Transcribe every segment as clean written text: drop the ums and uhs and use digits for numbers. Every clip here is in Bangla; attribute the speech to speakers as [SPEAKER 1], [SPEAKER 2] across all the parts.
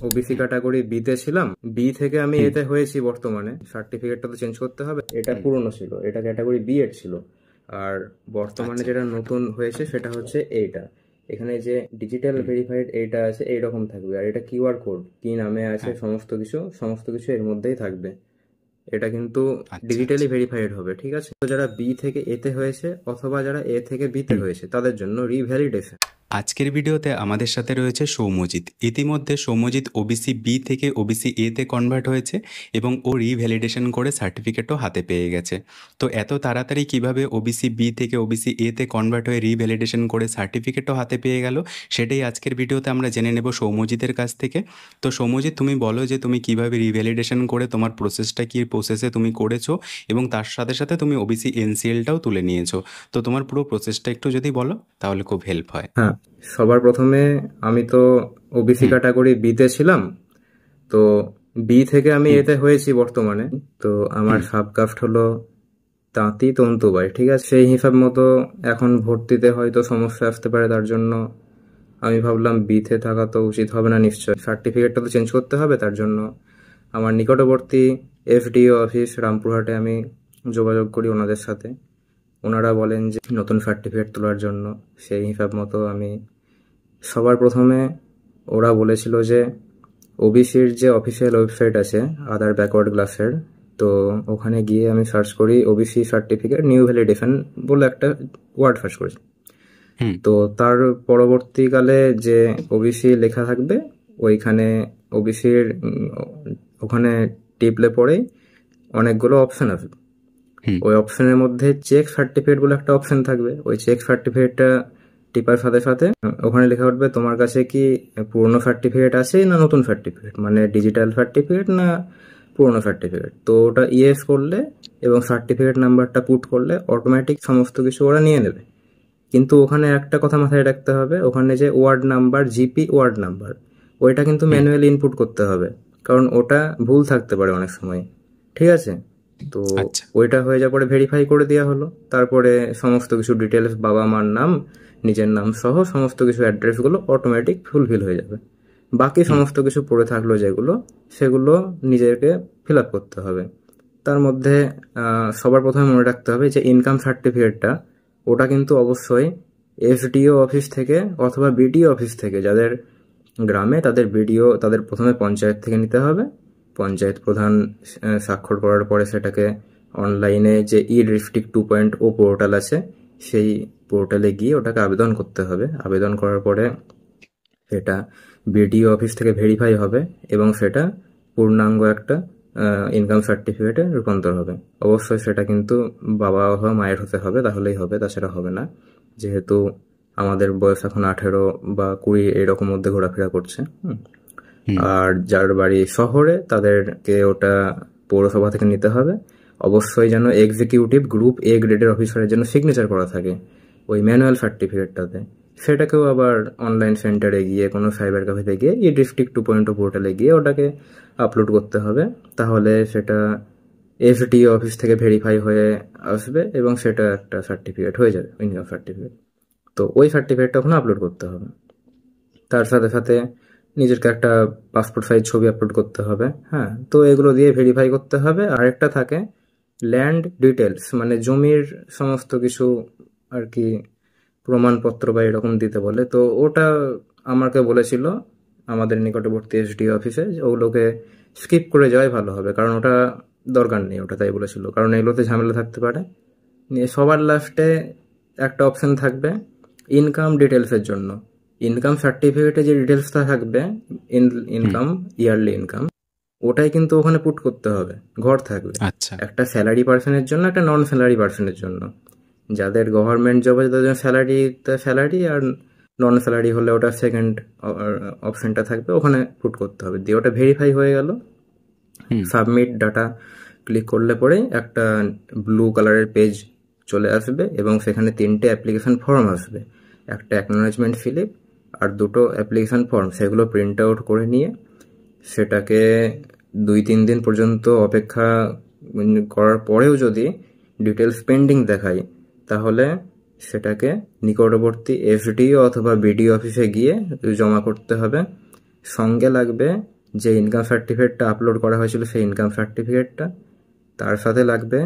[SPEAKER 1] ওবিসি ক্যাটাগরি বি তে ছিলাম, বি থেকে আমি এতে হয়েছি। বর্তমানে সার্টিফিকেটটা তো চেঞ্জ করতে হবে, এটা পুরনো ছিল, এটা ক্যাটাগরি বি এর ছিল। আর বর্তমানে যেটা নতুন হয়েছে সেটা হচ্ছে এইটা। এখানে যে ডিজিটাল ভেরিফাইড এইটা আছে এইরকম থাকবে, আর এটা কিউআর কোড কি নামে আছে সমস্ত কিছু এর মধ্যেই থাকবে। এটা কিন্তু ডিজিটালি ভেরিফাইড হবে, ঠিক আছে? তো যারা বি থেকে এতে হয়েছে অথবা যারা এ থেকে বিতে হয়েছে তাদের জন্য রিভ্যালিডেশন।
[SPEAKER 2] আজকের ভিডিওতে আমাদের সাথে রয়েছে সৌম্যজিৎ। ইতিমধ্যে সৌম্যজিৎ ওবিসি বি থেকে ওবিসি এ তে কনভার্ট হয়েছে এবং ও রিভ্যালিডেশন করে সার্টিফিকেটও হাতে পেয়ে গেছে। তো এত তাড়াতাড়ি কিভাবে ওবিসি বি থেকে ওবিসি এ তে কনভার্ট হয়ে রিভ্যালিডেশন করে সার্টিফিকেটও হাতে পেয়ে গেল, সেটাই আজকের ভিডিওতে আমরা জেনে নেব সৌম্যজিতের কাছ থেকে। তো সৌম্যজিৎ, তুমি বলো যে তুমি কিভাবে রিভ্যালিডেশন করে তোমার প্রসেসটা কী প্রসেসে তুমি করেছো এবং তার সাথে সাথে তুমি ওবিসি এনসিএলটাও তুলে নিয়েছো। তো তোমার পুরো প্রসেসটা একটু যদি বলো তাহলে খুব হেল্প হয়।
[SPEAKER 1] হ্যাঁ, সবার প্রথমে আমি তো ওবিসি ক্যাটাগরি বি তে ছিলাম, তো বি থেকে আমি এতে হয়েছি বর্তমানে। তো আমার সাবকাস্ট হলো তাঁতি তন্তুবাই, ঠিক আছে? সেই হিসাব মতো এখন ভর্তিতে হয়তো সমস্যা আসতে পারে, তার জন্য আমি ভাবলাম বিতে থাকা তো উচিত হবে না নিশ্চয়, সার্টিফিকেটটা তো চেঞ্জ করতে হবে। তার জন্য আমার নিকটবর্তী এফডিও অফিস রামপুরহাটে আমি যোগাযোগ করি ওনাদের সাথে। ওনারা বলেন যে নতুন সার্টিফিকেট তোলার জন্য। সেই হিসাব মতো আমি সবার প্রথমে ওরা বলেছিল যে ওবিসির যে অফিসিয়াল ওয়েবসাইট আছে আদার ব্যাকওয়ার্ড ক্লাসের, তো ওখানে গিয়ে আমি সার্চ করি ওবিসি সার্টিফিকেট নিউ ভ্যালিডেশন বলে একটা ওয়ার্ড সার্চ করেছি। তো তার পরবর্তীকালে যে ওবিসি লেখা থাকবে ওইখানে ওবিসির ওখানে টিপলে পরেই অনেকগুলো অপশন আসবে। ওই অপশনের মধ্যে চেক সার্টিফিকেট বলে একটা অপশন থাকবে। ওই চেক সার্টিফিকেটটা টিপার সাথে সাথে ওখানে লেখা উঠবে তোমার কাছে কি পুরনো সার্টিফিকেট আছে না নতুন সার্টিফিকেট, মানে ডিজিটাল সার্টিফিকেট না পুরনো সার্টিফিকেট। তো ওটা ইয়েস করলে এবং সার্টিফিকেট নাম্বারটা পুট করলে অটোমেটিক সমস্ত কিছু ওরা নিয়ে নেবে। কিন্তু ওখানে একটা কথা মাথায় রাখতে হবে, ওখানে যে ward number, GP ward number, ওইটা কিন্তু ম্যানুয়ালি ইনপুট করতে হবে, কারণ ওটা ভুল থাকতে পারে অনেক সময়, ঠিক আছে? তো ওইটা হয়ে যাওয়ার পরে ভেরিফাই করে দেওয়া হলো। তারপরে সমস্ত কিছু ডিটেলস, বাবা মার নাম, নিজের নাম সহ সমস্ত কিছু অ্যাড্রেসগুলো অটোমেটিক ফুলফিল হয়ে যাবে। বাকি সমস্ত কিছু পড়ে থাকলো যেগুলো, সেগুলো নিজেকে ফিল আপ করতে হবে। তার মধ্যে সবার প্রথমে মনে রাখতে হবে যে ইনকাম সার্টিফিকেটটা ওটা কিন্তু অবশ্যই এসডিও অফিস থেকে অথবা বিডিও অফিস থেকে, যাদের গ্রামে তাদের বিডিও, তাদের প্রথমে পঞ্চায়েত থেকে নিতে হবে। পঞ্চায়েত প্রধান স্বাক্ষর করার পরে সেটাকে অনলাইনে যে ই ডিস্ট্রিক্ট 2.0 পোর্টাল আছে সেই পোর্টালে গিয়ে ওটাকে আবেদন করতে হবে। আবেদন করার পরে সেটা বিডিও অফিস থেকে ভেরিফাই হবে এবং সেটা পূর্ণাঙ্গ একটা ইনকাম সার্টিফিকেটে রূপান্তর হবে। অবশ্যই সেটা কিন্তু বাবা অথবা মায়ের হতে হবে, তাহলেই হবে, তাছাড়া হবে না। যেহেতু আমাদের বয়স এখন 18 বা 20 এরকম মধ্যে ঘোরাফেরা করছে। আর যার বাড়ি শহরে তাদেরকে ওটা পৌরসভা থেকে নিতে হবে। অবশ্যই যেন এক্সিকিউটিভ গ্রুপ এ গ্রেডের অফিসারের জন্য সিগনেচার করা থাকে ওই ম্যানুয়াল সার্টিফিকেটটাতে। সেটাকেও আবার অনলাইন সেন্টারে গিয়ে কোনো সাইবার ক্যাফেতে গিয়ে ই ডিস্ট্রিক্ট 2.0 পোর্টালে গিয়ে ওটাকে আপলোড করতে হবে। তাহলে সেটা এসডিও অফিস থেকে ভেরিফাই হয়ে আসবে এবং সেটা একটা সার্টিফিকেট হয়ে যাবে, ইনকাম সার্টিফিকেট। তো ওই সার্টিফিকেটটা ওখানে আপলোড করতে হবে। তার সাথে সাথে নিজেরকে একটা পাসপোর্ট সাইজ ছবি আপলোড করতে হবে। হ্যাঁ, তো এগুলো দিয়ে ভেরিফাই করতে হবে। আরেকটা থাকে ল্যান্ড ডিটেলস, মানে জমির সমস্ত কিছু আর কি প্রমাণপত্র বা এরকম দিতে বলে। তো ওটা আমাকে বলেছিল আমাদের নিকটবর্তী এসডিও অফিসে যে ওগুলোকে স্কিপ করে যাওয়াই ভালো হবে, কারণ ওটা দরকার নেই, ওটা তাই বলেছিল, কারণ এগুলোতে ঝামেলা থাকতে পারে। নিয়ে সবার লাস্টে একটা অপশন থাকবে ইনকাম ডিটেলসের জন্য। ইনকাম সার্টিফিকেটে যে ডিটেলসটা থাকবে, ইনকাম, ইয়ারলি ইনকাম, ওটাই কিন্তু ওখানে পুট করতে হবে। ঘর থাকবে একটা স্যালারি পার্সনের জন্য, একটা নন স্যালারি পার্সনের জন্য। যাদের গভর্নমেন্ট জব আছে তাদের জন্য স্যালারি, আর নন স্যালারি হলে ওটা সেকেন্ড অপশনটা থাকবে, ওখানে পুট করতে হবে। দিয়ে ওটা ভেরিফাই হয়ে গেল, সাবমিট ডাটা ক্লিক করলে পরে একটা ব্লু কালারের পেজ চলে আসবে এবং সেখানে 3টে অ্যাপ্লিকেশন ফর্ম আসবে, একটা অ্যাকনোলেজমেন্ট স্লিপ আর 2টো অ্যাপ্লিকেশন ফর্ম। সেগুলো প্রিন্ট আউট করে নিয়ে সেটাকে 2-3 দিন পর্যন্ত অপেক্ষা করার পরেও যদি ডিটেলস পেন্ডিং দেখায় তাহলে সেটাকে নিকটবর্তী এসডিও অথবা বিডিও অফিসে গিয়ে জমা করতে হবে। সঙ্গে লাগবে যে ইনকাম সার্টিফিকেটটা আপলোড করা হয়েছিল সেই ইনকাম সার্টিফিকেটটা, তার সাথে লাগবে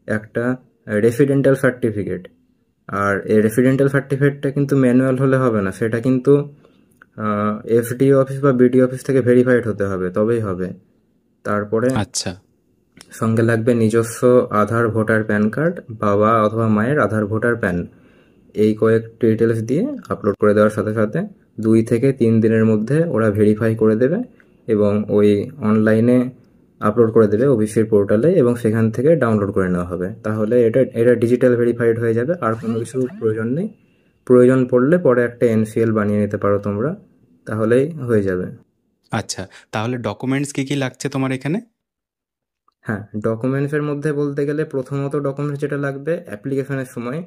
[SPEAKER 1] একটা রেসিডেন্টাল সার্টিফিকেট। আর এই রেসিডেন্টাল সার্টিফিকেটটা কিন্তু ম্যানুয়াল হলে হবে না, সেটা কিন্তু এফডিও অফিস বা বিডিও অফিস থেকে ভেরিফাইড হতে হবে, তবেই হবে। তারপরে
[SPEAKER 2] আচ্ছা
[SPEAKER 1] সঙ্গে লাগবে নিজস্ব আধার, ভোটার, প্যান কার্ড, বাবা অথবা মায়ের আধার, ভোটার, প্যান, এই কয়েক ডিটেলস দিয়ে আপলোড করে দেওয়ার সাথে সাথে 2 থেকে 3 দিনের মধ্যে ওরা ভেরিফাই করে দেবে এবং ওই অনলাইনে আপলোড করে দেবে ওবিসির পোর্টালে, এবং সেখান থেকে ডাউনলোড করে নেওয়া হবে। তাহলে এটা ডিজিটাল ভেরিফাইড হয়ে যাবে, আর কোনো কিছু প্রয়োজন নেই। প্রয়োজন পড়লে পরে একটা এনসিএল বানিয়ে নিতে পারো তোমরা, তাহলেই হয়ে যাবে।
[SPEAKER 2] আচ্ছা, তাহলে ডকুমেন্টস কি কি লাগছে তোমার এখানে?
[SPEAKER 1] হ্যাঁ, ডকুমেন্টসের মধ্যে বলতে গেলে প্রথমত ডকুমেন্টস যেটা লাগবে অ্যাপ্লিকেশনের সময়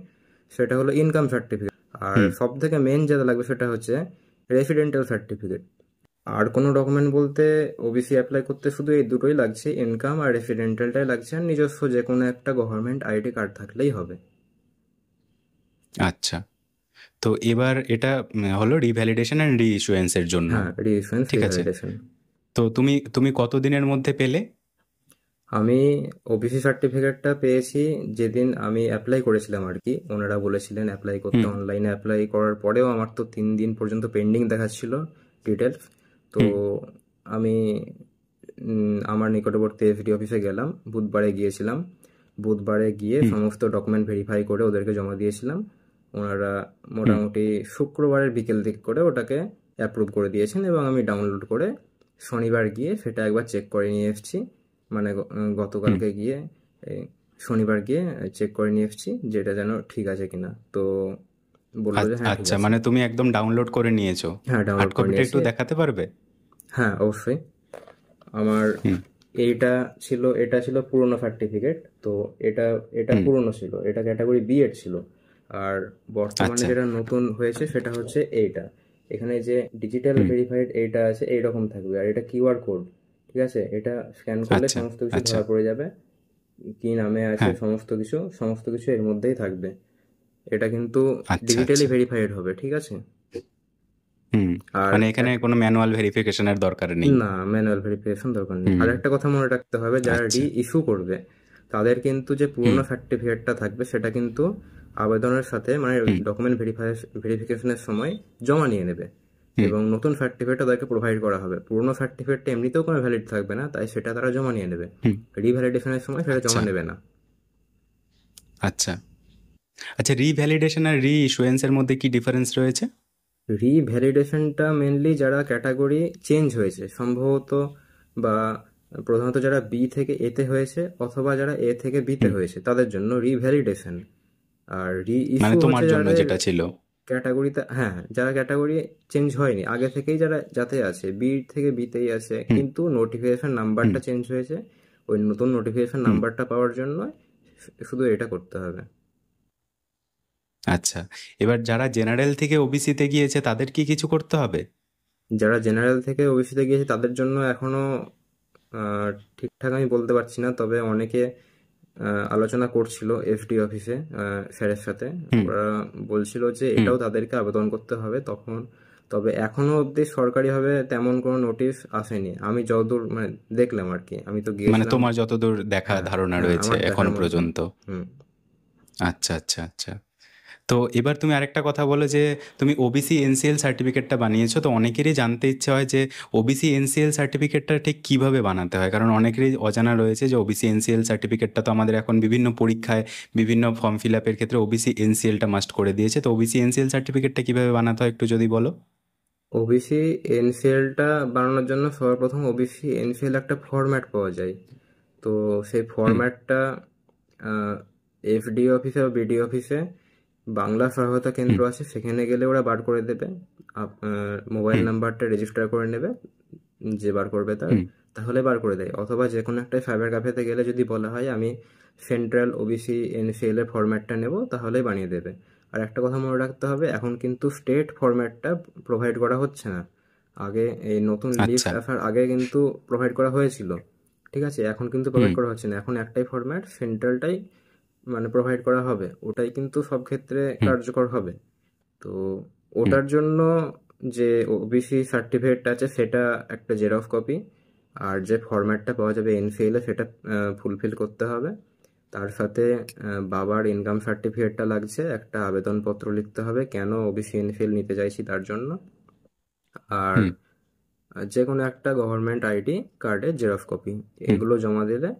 [SPEAKER 1] সেটা হলো ইনকাম সার্টিফিকেট। আর
[SPEAKER 2] হুম।
[SPEAKER 1] সব থেকে মেন যেটা লাগবে সেটা হচ্ছে রেসিডেন্টাল সার্টিফিকেট। আর কোনো ডকুমেন্ট বলতে ওবিসি অ্যাপ্লাই করতে শুধু এই দুটোই লাগছে, ইনকাম আর রেসিডেন্টালটাই লাগছে, আর নিজস্ব যে কোনো একটা গভর্নমেন্ট আইডি কার্ড থাকলেই হবে।
[SPEAKER 2] আচ্ছা, তো এবার এটা হলো রিভ্যালিডেশন অ্যান্ড রিইস্যুয়েন্সের জন্য।
[SPEAKER 1] হ্যাঁ, রিইস্যুয়েন্স,
[SPEAKER 2] ঠিক আছে,
[SPEAKER 1] রিভ্যালিডেশন।
[SPEAKER 2] তো তুমি তুমি কতদিনের মধ্যে পেলে?
[SPEAKER 1] আমি ওবিসি সার্টিফিকেটটা পেয়েছি যেদিন আমি অ্যাপ্লাই করেছিলাম আর কি। ওনারা বলেছিলেন অ্যাপ্লাই করতে,
[SPEAKER 2] হুম
[SPEAKER 1] অনলাইনে অ্যাপ্লাই করার পরেও আমার তো 3 দিন পর্যন্ত পেন্ডিং দেখাচ্ছিল ডিটেলস। তো
[SPEAKER 2] হুম
[SPEAKER 1] আমি আমার নিকটবর্তী এসডি অফিসে গেলাম, বুধবারে গিয়েছিলাম। বুধবারে গিয়ে
[SPEAKER 2] হুম
[SPEAKER 1] সমস্ত ডকুমেন্ট ভেরিফাই করে ওদেরকে জমা দিয়েছিলাম। ওনারা
[SPEAKER 2] হুম
[SPEAKER 1] মোটামুটি শুক্রবারের বিকেল দিক করে ওটাকে অ্যাপ্রুভ করে দিয়েছেন, এবং আমি ডাউনলোড করে শনিবার গিয়ে সেটা একবার চেক করে নিয়ে এসেছি। মানে
[SPEAKER 2] হুম।
[SPEAKER 1] গতকালকে গিয়ে এই শনিবার গিয়ে চেক করে নিয়ে এসেছি যে এটা যেন ঠিক আছে কিনা। তো বললো যে হ্যাঁ ঠিক
[SPEAKER 2] আচ্ছা,
[SPEAKER 1] আছে।
[SPEAKER 2] মানে তুমি একদম ডাউনলোড করে নিয়েছো?
[SPEAKER 1] হ্যাঁ,
[SPEAKER 2] হার্ড
[SPEAKER 1] ডাউনলোড করে
[SPEAKER 2] কপিটা
[SPEAKER 1] নিয়েছি।
[SPEAKER 2] একটু দেখাতে পারবে?
[SPEAKER 1] হ্যাঁ, অবশ্যই। আমার
[SPEAKER 2] হুম
[SPEAKER 1] এটা ছিল পুরনো সার্টিফিকেট। তো এটা এটা
[SPEAKER 2] হুম।
[SPEAKER 1] পুরনো ছিল, এটা ক্যাটাগরি বি এড ছিল। আর বর্তমানে
[SPEAKER 2] আচ্ছা
[SPEAKER 1] যেটা নতুন হয়েছে সেটা হচ্ছে এইটা। এখানে যে ডিজিটাল
[SPEAKER 2] হুম।
[SPEAKER 1] ভেরিফাইড এইটা আছে এইরকম থাকবে, আর এটা কিউআর কোড। ঠিক আছে, এটা স্ক্যান করলে
[SPEAKER 2] আচ্ছা
[SPEAKER 1] সমস্ত কিছু
[SPEAKER 2] আচ্ছা।
[SPEAKER 1] ধরা পড়ে যাবে, কি নামে আছে
[SPEAKER 2] হ্যাঁ।
[SPEAKER 1] সমস্ত কিছু এর মধ্যেই থাকবে। এটা কিন্তু
[SPEAKER 2] আচ্ছা
[SPEAKER 1] ডিজিটালি
[SPEAKER 2] আচ্ছা।
[SPEAKER 1] ভেরিফাইড হবে, ঠিক আছে।
[SPEAKER 2] হুম।
[SPEAKER 1] আর
[SPEAKER 2] মানে এখানে কোনো ম্যানুয়াল ভেরিফিকেশনের দরকার নেই?
[SPEAKER 1] না, ম্যানুয়াল ভেরিফিকেশন দরকার নেই। আর
[SPEAKER 2] হুম।
[SPEAKER 1] একটা কথা মনে রাখতে হবে, যারা রি
[SPEAKER 2] আচ্ছা।
[SPEAKER 1] ইস্যু করবে তাদের কিন্তু যে
[SPEAKER 2] হুম
[SPEAKER 1] পুরনো সার্টিফিকেটটা থাকবে সেটা কিন্তু আবেদনের সাথে, মানে
[SPEAKER 2] হুম
[SPEAKER 1] ডকুমেন্ট ভেরিফিকেশনের সময় জমা নিয়ে নেবে,
[SPEAKER 2] হুম
[SPEAKER 1] এবং নতুন সার্টিফিকেট তাদেরকে প্রোভাইড করা হবে। পুরনো সার্টিফিকেটটা এমনিতেও কোনো ভ্যালিড থাকবে না, তাই সেটা তারা জমা নিয়ে নেবে।
[SPEAKER 2] হুম।
[SPEAKER 1] রিভ্যালিডেশনের সময় সেটা
[SPEAKER 2] আচ্ছা
[SPEAKER 1] জমা নেবে না।
[SPEAKER 2] আচ্ছা আচ্ছা। রিভ্যালিডেশন আর রিইস্যুয়েন্সের মধ্যে কি ডিফারেন্স রয়েছে?
[SPEAKER 1] রিভ্যালিডেশনটা মেনলি যারা ক্যাটাগরি চেঞ্জ হয়েছে সম্ভবত, বা প্রধানত যারা বি থেকে এতে হয়েছে অথবা যারা এ থেকে বিতে
[SPEAKER 2] হুম।
[SPEAKER 1] হয়েছে তাদের জন্য রিভ্যালিডেশন। আর রি
[SPEAKER 2] মানে
[SPEAKER 1] ইস্যু
[SPEAKER 2] তোমার
[SPEAKER 1] হচ্ছে
[SPEAKER 2] জন্য
[SPEAKER 1] যাদের
[SPEAKER 2] যেটা ছিল?
[SPEAKER 1] ক্যাটাগরিতে, হ্যাঁ, যারা ক্যাটাগরি চেঞ্জ হয়নি আগে থেকেই, যারা যাতে আছে বি থেকে বিতেই আছে,
[SPEAKER 2] হুম
[SPEAKER 1] কিন্তু নোটিফিকেশন
[SPEAKER 2] হুম
[SPEAKER 1] নাম্বারটা চেঞ্জ হয়েছে, ওই নতুন নোটিফিকেশন
[SPEAKER 2] হুম।
[SPEAKER 1] নাম্বারটা পাওয়ার জন্য শুধু এটা করতে হবে।
[SPEAKER 2] আচ্ছা, এবার যারা জেনারেল থেকে ওবিসিতে গিয়েছে তাদের কি কিছু করতে হবে?
[SPEAKER 1] যারা জেনারেল থেকে ওবিসিতে গিয়েছে তাদের জন্য এখনো ঠিকঠাক আমি বলতে পারছি না, তবে অনেকে আলোচনা করছিল এফডি অফিসে স্যারের সাথে।
[SPEAKER 2] হুম
[SPEAKER 1] ওরা বলছিল যে
[SPEAKER 2] হুম।
[SPEAKER 1] এটাও তাদেরকে আবেদন করতে হবে তখন। তবে এখনো অবধি সরকারিভাবে তেমন কোনো নোটিশ আসেনি, আমি যতদূর মানে দেখলাম আর কি, আমি তো
[SPEAKER 2] মানে
[SPEAKER 1] গিয়েছিলাম।
[SPEAKER 2] তোমার যতদূর দেখা
[SPEAKER 1] হ্যাঁ,
[SPEAKER 2] ধারণা
[SPEAKER 1] হ্যাঁ,
[SPEAKER 2] রয়েছে
[SPEAKER 1] আমার দেখার
[SPEAKER 2] এখন
[SPEAKER 1] মধ্যে।
[SPEAKER 2] পর্যন্ত।
[SPEAKER 1] হুম।
[SPEAKER 2] আচ্ছা আচ্ছা আচ্ছা। তো এবার তুমি আরেকটা কথা বলো যে তুমি ওবিসি এনসিএল সার্টিফিকেটটা বানিয়েছো, তো অনেকেরই জানতে ইচ্ছে হয় যে ওবিসি এনসিএল সার্টিফিকেটটা ঠিক কিভাবে বানাতে হয়, কারণ অনেকেরই অজানা রয়েছে যে ওবিসি এনসিএল সার্টিফিকেটটা তো আমাদের এখন বিভিন্ন পরীক্ষায় বিভিন্ন ফর্ম ফিল আপের ক্ষেত্রে ওবিসি এনসিএলটা মাস্ট করে দিয়েছে, তো ওবিসি এনসিএল সার্টিফিকেটটা কিভাবে বানাতে হয় একটু যদি বলো।
[SPEAKER 1] ওবিসি এনসিএলটা বানানোর জন্য সর্বপ্রথম ওবিসি এনসিএল একটা ফরম্যাট পাওয়া যায়। তো সেই
[SPEAKER 2] হুম
[SPEAKER 1] ফরম্যাটটা এফডি অফিসে বা বিডি অফিসে বাংলা সহায়তা কেন্দ্র
[SPEAKER 2] হুম
[SPEAKER 1] আছে, সেখানে গেলে ওরা বার করে দেবে। মোবাইল
[SPEAKER 2] হুম
[SPEAKER 1] নাম্বারটা রেজিস্টার করে নেবে যে বার করবে তার,
[SPEAKER 2] হুম
[SPEAKER 1] তাহলে বার করে দেয়। অথবা যে কোনো একটা সাইবার ক্যাফেতে গেলে যদি বলা হয় আমি সেন্ট্রাল ওবিসি এনসিএল এর ফরম্যাটটা নেব, তাহলেই বানিয়ে দেবে। আর একটা কথা মনে রাখতে হবে, এখন কিন্তু স্টেট ফরম্যাটটা প্রোভাইড করা হচ্ছে না। আগে এই নতুন লিস্ট
[SPEAKER 2] আচ্ছা।
[SPEAKER 1] আসার আগে কিন্তু প্রোভাইড করা হয়েছিল, ঠিক আছে। এখন কিন্তু
[SPEAKER 2] হুম
[SPEAKER 1] প্রোভাইড করা হচ্ছে না, এখন একটাই ফরম্যাট সেন্ট্রালটাই মানে প্রোভাইড করা হবে, ওটাই কিন্তু সব ক্ষেত্রে
[SPEAKER 2] হুম
[SPEAKER 1] কার্যকর হবে। তো
[SPEAKER 2] হুম
[SPEAKER 1] ওটার জন্য যে ওবিসি সার্টিফিকেট আছে সেটা একটা জেরক্স কপি, আর যে ফরম্যাটটা পাওয়া যাবে এনসিএল এ সেটা ফুলফিল করতে হবে। তার সাথে বাবার ইনকাম সার্টিফিকেটটা লাগছে, একটা আবেদনপত্র লিখতে হবে কেন ওবিসি এনসিএল নিতে চাইছি তার জন্য, আর
[SPEAKER 2] হুম
[SPEAKER 1] যে কোনো একটা গভর্নমেন্ট আইডি কার্ডের জেরক্স কপি। এগুলো জমা দিলে,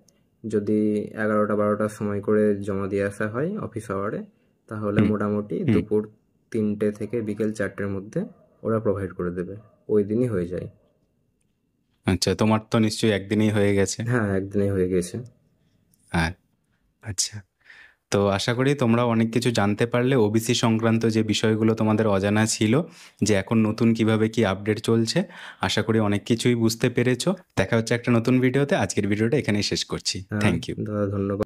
[SPEAKER 1] যদি 11টা-12টার সময় করে জমা দিয়ে আসা হয় অফিস আওয়ারে, তাহলে মোটামুটি দুপুর 3টে থেকে বিকেল 4টের মধ্যে ওরা প্রোভাইড করে দেবে, ওই দিনই হয়ে যায়।
[SPEAKER 2] আচ্ছা, তোমার তো নিশ্চয়ই একদিনেই হয়ে গেছে।
[SPEAKER 1] হ্যাঁ, একদিনে হয়ে গেছে।
[SPEAKER 2] হ্যাঁ, আচ্ছা। তো আশা করি তোমরা অনেক কিছু জানতে পারলে ওবিসি সংক্রান্ত যে বিষয়গুলো তোমাদের অজানা ছিল, যে এখন নতুন কিভাবে কি আপডেট চলছে। আশা করি অনেক কিছুই বুঝতে পেরেছো। দেখা হচ্ছে একটা নতুন ভিডিওতে। আজকের ভিডিওটা এখানেই শেষ করছি।
[SPEAKER 1] হ্যাঁ
[SPEAKER 2] থ্যাংক ইউ।
[SPEAKER 1] দাদা, ধন্যবাদ।